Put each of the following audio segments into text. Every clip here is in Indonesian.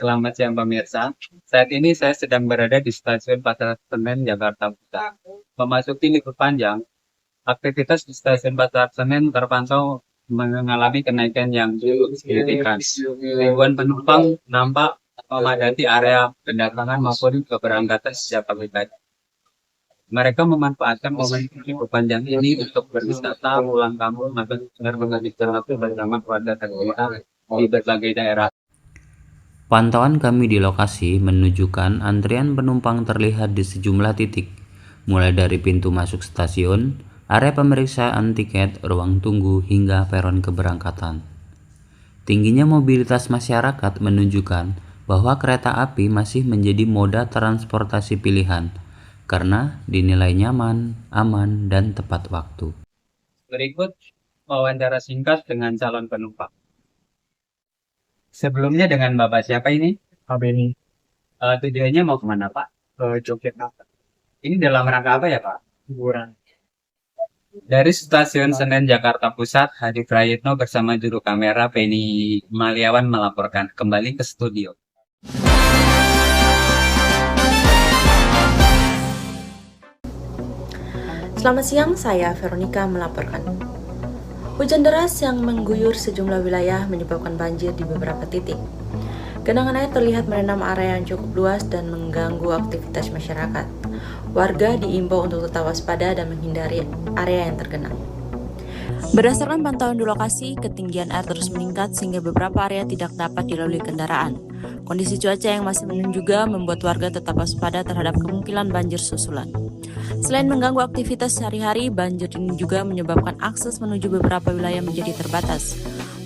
selamat siang pemirsa. Saat ini saya sedang berada di stasiun Pasar Senen, Jakarta Pusat. Memasuki libur panjang, aktivitas di stasiun Pasar Senen terpantau mengalami kenaikan yang cukup signifikan. Ribuan penumpang nampak memadati area kedatangan maupun keberangkatan sejak pagi tadi. Mereka memanfaatkan momen libur panjang ini untuk berwisata, pulang kampung, atau sekedar menghabiskan waktu bersama keluarga tercinta di berbagai daerah. Pantauan kami di lokasi menunjukkan antrian penumpang terlihat di sejumlah titik, mulai dari pintu masuk stasiun, area pemeriksaan tiket, ruang tunggu, hingga peron keberangkatan. Tingginya mobilitas masyarakat menunjukkan bahwa kereta api masih menjadi moda transportasi pilihan karena dinilai nyaman, aman, dan tepat waktu. Berikut wawancara singkat dengan calon penumpang. Sebelumnya dengan Bapak siapa ini? Pak Beni, Tujuannya mau kemana Pak? ke Yogyakarta, Ini dalam rangka apa ya Pak? liburan. Dari Stasiun Senen Jakarta Pusat, Hadi Prayitno bersama juru kamera Penny Maliawan melaporkan kembali ke studio. Selamat siang, saya Veronica melaporkan. Hujan deras yang mengguyur sejumlah wilayah menyebabkan banjir di beberapa titik. Genangan air terlihat merendam area yang cukup luas dan mengganggu aktivitas masyarakat. Warga diimbau untuk tetap waspada dan menghindari area yang tergenang. Berdasarkan pantauan di lokasi, ketinggian air terus meningkat sehingga beberapa area tidak dapat dilalui kendaraan. Kondisi cuaca yang masih mendung juga membuat warga tetap waspada terhadap kemungkinan banjir susulan. Selain mengganggu aktivitas sehari-hari, banjir ini juga menyebabkan akses menuju beberapa wilayah menjadi terbatas.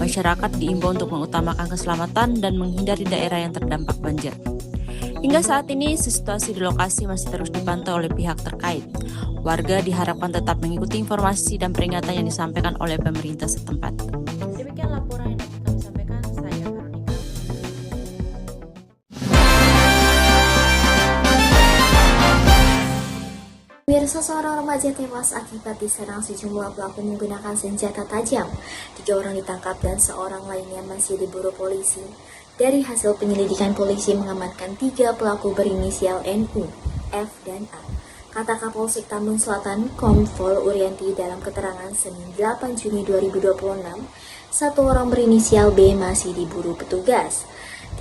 Masyarakat diimbau untuk mengutamakan keselamatan dan menghindari daerah yang terdampak banjir. Hingga saat ini, situasi di lokasi masih terus dipantau oleh pihak terkait. Warga diharapkan tetap mengikuti informasi dan peringatan yang disampaikan oleh pemerintah setempat. Demikian laporan yang dapat kami sampaikan, saya Veronica. Pemirsa, seorang remaja tewas akibat diserang sejumlah pelaku menggunakan senjata tajam. 3 orang ditangkap dan seorang lainnya masih diburu polisi. Dari hasil penyelidikan, polisi mengamankan 3 pelaku berinisial NU, F, dan A. Kata Kapolsek Tambun Selatan, Kompol Urianti dalam keterangan Senin 8 Juni 2026, 1 orang berinisial B masih diburu petugas.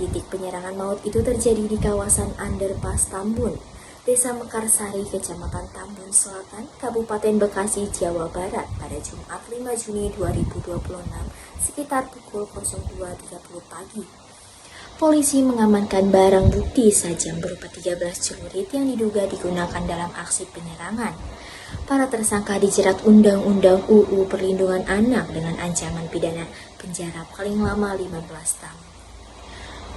Titik penyerangan maut itu terjadi di kawasan Underpass Tambun, Desa Mekarsari, Kecamatan Tambun Selatan, Kabupaten Bekasi, Jawa Barat pada Jumat 5 Juni 2026 sekitar pukul 02.30 pagi. Polisi mengamankan barang bukti sajam berupa 13 celurit yang diduga digunakan dalam aksi penyerangan. Para tersangka dijerat Undang-Undang UU Perlindungan Anak dengan ancaman pidana penjara paling lama 15 tahun.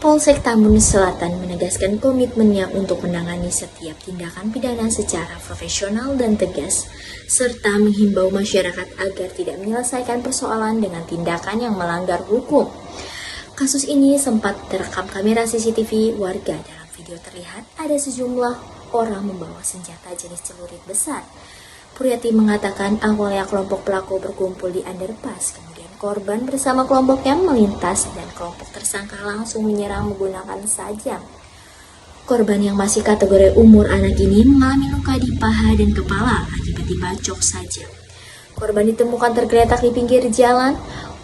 Polsek Tambun Selatan menegaskan komitmennya untuk menangani setiap tindakan pidana secara profesional dan tegas, serta menghimbau masyarakat agar tidak menyelesaikan persoalan dengan tindakan yang melanggar hukum. Kasus ini sempat terekam kamera CCTV warga. Dalam video terlihat ada sejumlah orang membawa senjata jenis celurit besar. Puriati mengatakan awalnya kelompok pelaku berkumpul di underpass, kemudian korban bersama kelompoknya melintas dan kelompok tersangka langsung menyerang menggunakan sajam. Korban yang masih kategori umur anak ini mengalami luka di paha dan kepala akibat dibacok sajam. Korban ditemukan tergeletak di pinggir jalan.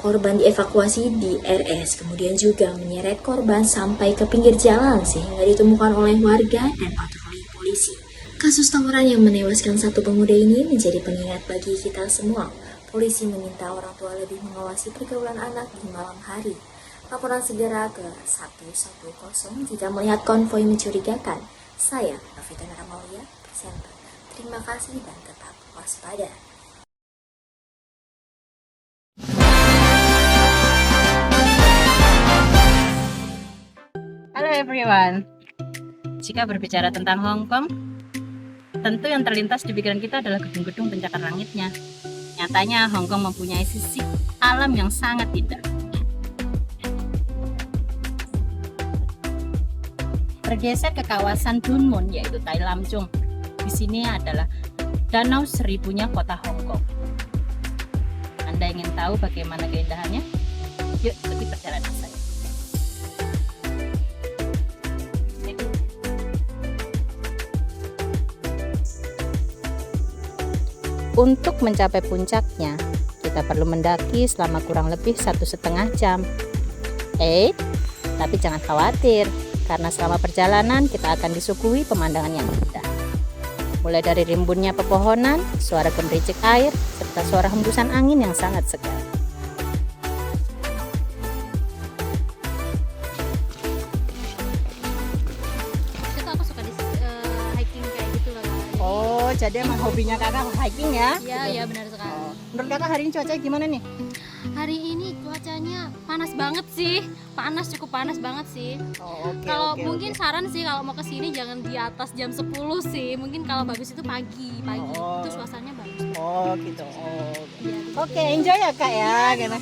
Korban dievakuasi di RS, kemudian juga menyeret korban sampai ke pinggir jalan sehingga ditemukan oleh warga dan patroli polisi. Kasus tawuran yang menewaskan 1 pemuda ini menjadi pengingat bagi kita semua. Polisi meminta orang tua lebih mengawasi pergaulan anak di malam hari. Laporan segera ke 110 jika melihat konvoi mencurigakan. Saya, Novita Naramalia, presenter. Terima kasih dan tetap waspada. Halo everyone. Jika berbicara tentang Hong Kong, tentu yang terlintas di pikiran kita adalah gedung-gedung pencakar langitnya. Nyatanya Hong Kong mempunyai sisi alam yang sangat indah. Bergeser ke kawasan Dun Mun, yaitu Tai Lam Chung. Di sini adalah danau seribunya kota Hong Kong. Anda ingin tahu bagaimana keindahannya? Yuk ikuti perjalanan saya. Untuk mencapai puncaknya, kita perlu mendaki selama kurang lebih 1,5 jam. Tapi jangan khawatir, karena selama perjalanan kita akan disuguhi pemandangan yang indah. Mulai dari rimbunnya pepohonan, suara gemericik air, serta suara hembusan angin yang sangat segar. Aku suka di hiking kayak gitu lah. Oh, jadi emang hobinya kakak hiking ya? Iya benar sekali. Menurut kakak hari ini cuacanya gimana nih? Hari ini cuacanya panas banget sih, cukup panas banget sih. Oh, oke. Kalau mungkin saran sih kalau mau kesini jangan di atas jam 10 sih. Mungkin kalau bagus itu pagi Oh. itu suasananya bagus. Oh gitu. Oh. Iya. Oke, enjoy ya kak ya. Gitu.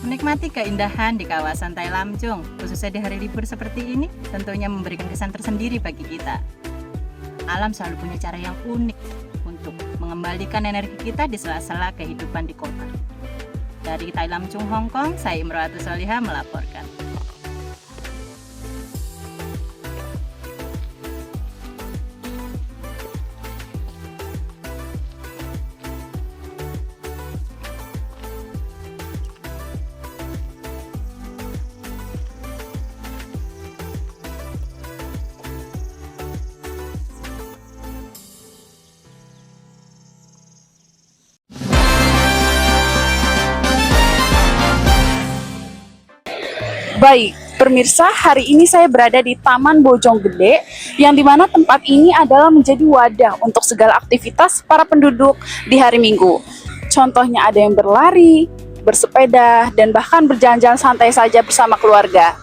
Menikmati keindahan di kawasan Tai Lam-chung, khususnya di hari libur seperti ini, tentunya memberikan kesan tersendiri bagi kita. Alam selalu punya cara yang unik untuk mengembalikan energi kita di sela-sela kehidupan di kota. Dari Tai Lam-chung, Hong Kong, saya Imro'atus Solihah melaporkan. Baik, pemirsa, hari ini saya berada di Taman Bojonggede, yang dimana tempat ini adalah menjadi wadah untuk segala aktivitas para penduduk di hari Minggu. Contohnya ada yang berlari, bersepeda, dan bahkan berjalan-jalan santai saja bersama keluarga.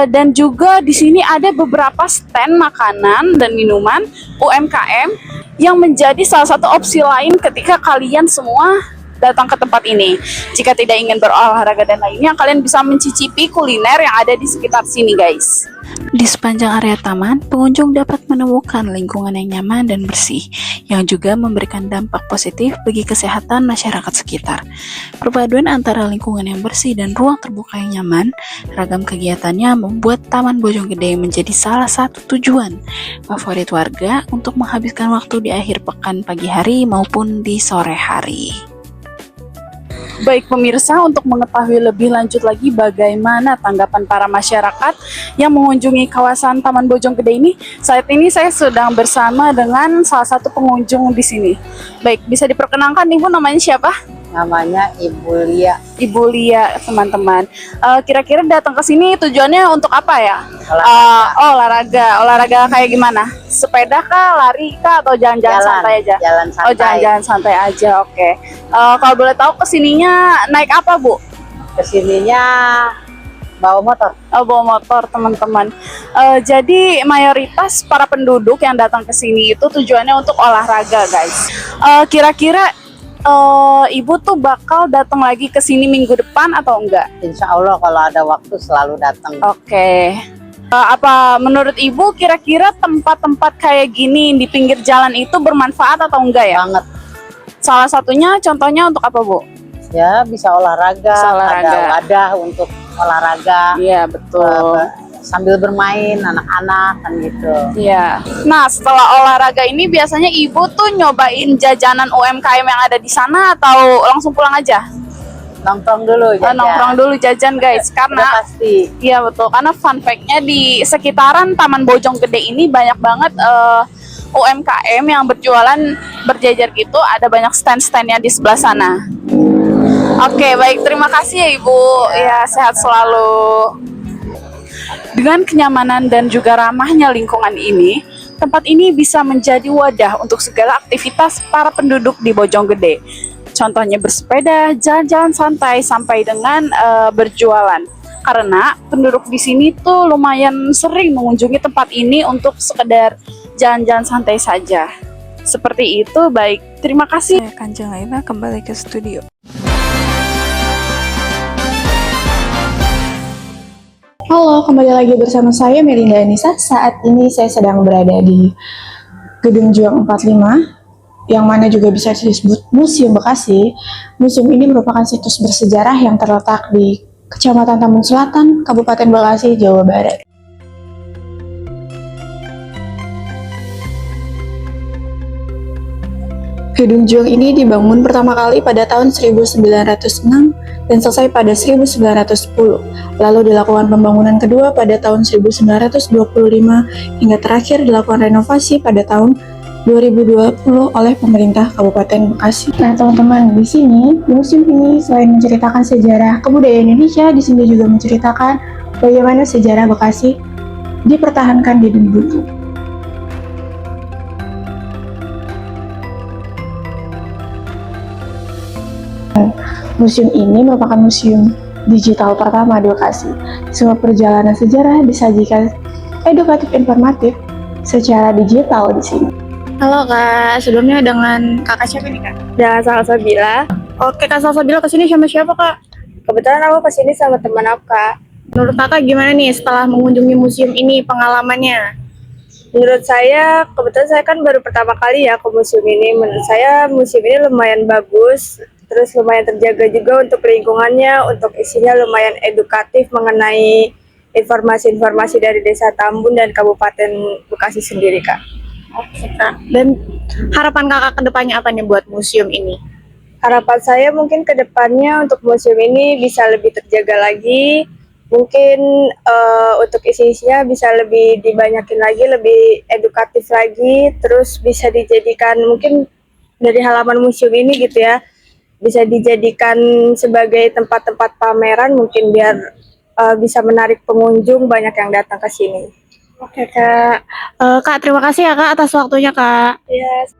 Dan juga di sini ada beberapa stand makanan dan minuman UMKM yang menjadi salah satu opsi lain ketika kalian semua datang ke tempat ini. Jika tidak ingin berolahraga dan lainnya, kalian bisa mencicipi kuliner yang ada di sekitar sini, guys. Di sepanjang area taman, pengunjung dapat menemukan lingkungan yang nyaman dan bersih, yang juga memberikan dampak positif bagi kesehatan masyarakat sekitar. Perpaduan antara lingkungan yang bersih dan ruang terbuka yang nyaman, ragam kegiatannya membuat Taman Bojonggede menjadi salah satu tujuan favorit warga untuk menghabiskan waktu di akhir pekan pagi hari maupun di sore hari. Baik pemirsa, untuk mengetahui lebih lanjut lagi bagaimana tanggapan para masyarakat yang mengunjungi kawasan Taman Bojonggede ini, saat ini saya sedang bersama dengan salah satu pengunjung di sini. Baik, bisa diperkenalkan Ibu, namanya siapa? Namanya Ibu Lia. Ibu Lia, teman-teman. Kira-kira datang ke sini tujuannya untuk apa ya? Olahraga. Olahraga kayak gimana? Sepeda kah, lari kah, atau jalan-jalan santai aja? Jalan santai. Oh, jalan-jalan santai aja, oke. Kalau boleh tahu kesininya naik apa, Bu? Kesininya bawa motor. Oh, bawa motor, teman-teman. Jadi mayoritas para penduduk yang datang ke sini itu tujuannya untuk olahraga, guys. Kira-kira Ibu tuh bakal datang lagi ke sini minggu depan atau enggak? Insya Allah kalau ada waktu selalu datang. Oke. Apa menurut Ibu kira-kira tempat-tempat kayak gini di pinggir jalan itu bermanfaat atau enggak ya? Banget. Salah satunya contohnya untuk apa, Bu? Ya bisa olahraga. Bisa olahraga. Ada wadah untuk olahraga. Iya, betul. Sambil bermain anak-anak kan gitu. Iya. Nah, setelah olahraga ini biasanya Ibu tuh nyobain jajanan UMKM yang ada di sana atau langsung pulang aja? Nongkrong dulu jajan. Nongkrong dulu jajan, guys, karena Udah pasti. iya betul, karena fun fact-nya di sekitaran Taman Bojonggede ini banyak banget UMKM yang berjualan berjejer gitu, ada banyak stand-standnya di sebelah sana. Oke, baik, terima kasih ya Ibu. Ya, sehat selalu. Dengan kenyamanan dan juga ramahnya lingkungan ini, tempat ini bisa menjadi wadah untuk segala aktivitas para penduduk di Bojonggede. Contohnya bersepeda, jalan-jalan santai, sampai dengan berjualan. Karena penduduk di sini tuh lumayan sering mengunjungi tempat ini untuk sekedar jalan-jalan santai saja. Seperti itu, baik. Terima kasih. Saya Kanjeng Laila kembali ke studio. Halo, kembali lagi bersama saya Melinda Anissa. Saat ini saya sedang berada di Gedung Juang 45 yang mana juga bisa disebut Museum Bekasi. Museum ini merupakan situs bersejarah yang terletak di Kecamatan Tambun Selatan, Kabupaten Bekasi, Jawa Barat. Gedung Juang ini dibangun pertama kali pada tahun 1906 dan selesai pada 1910. Lalu dilakukan pembangunan kedua pada tahun 1925 hingga terakhir dilakukan renovasi pada tahun 2020 oleh pemerintah Kabupaten Bekasi. Nah, teman-teman, di sini museum ini selain menceritakan sejarah kebudayaan Indonesia, di sini juga menceritakan bagaimana sejarah Bekasi dipertahankan di dulu. Museum ini merupakan museum digital pertama di Bekasi. Semua perjalanan sejarah disajikan edukatif informatif secara digital di sini. Halo Kak, sebelumnya dengan Kakak siapa nih Kak? Dan Salsabila. Oke Kak Salsabila, kesini sama siapa Kak? Kebetulan aku kesini sama teman aku, Kak. Menurut Kakak gimana nih setelah mengunjungi museum ini pengalamannya? Menurut saya, kebetulan saya kan baru pertama kali ya ke museum ini. Menurut saya museum ini lumayan bagus, terus lumayan terjaga juga untuk lingkungannya, untuk isinya lumayan edukatif mengenai informasi-informasi dari Desa Tambun dan Kabupaten Bekasi sendiri, Kak. Oke Kak, dan harapan Kakak ke depannya apa nih buat museum ini? Harapan saya mungkin ke depannya untuk museum ini bisa lebih terjaga lagi, mungkin untuk isi-isinya bisa lebih dibanyakin lagi, lebih edukatif lagi, terus bisa dijadikan mungkin dari halaman museum ini gitu ya, bisa dijadikan sebagai tempat-tempat pameran mungkin biar bisa menarik pengunjung banyak yang datang ke sini. Oke Kak, Kak terima kasih ya Kak atas waktunya Kak. Yes.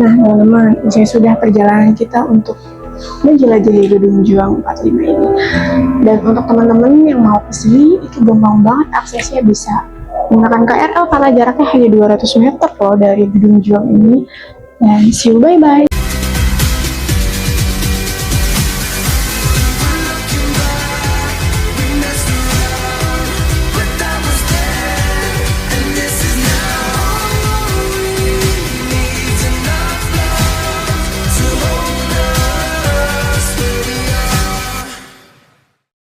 Nah teman-teman, usai sudah perjalanan kita untuk menjelajahi Gedung Juang 45 ini. Dan untuk teman-teman yang mau kesini, itu gampang banget aksesnya, bisa menggunakan KRL karena jaraknya hanya 200 meter loh dari Gedung Juang ini. Dan see you, bye-bye.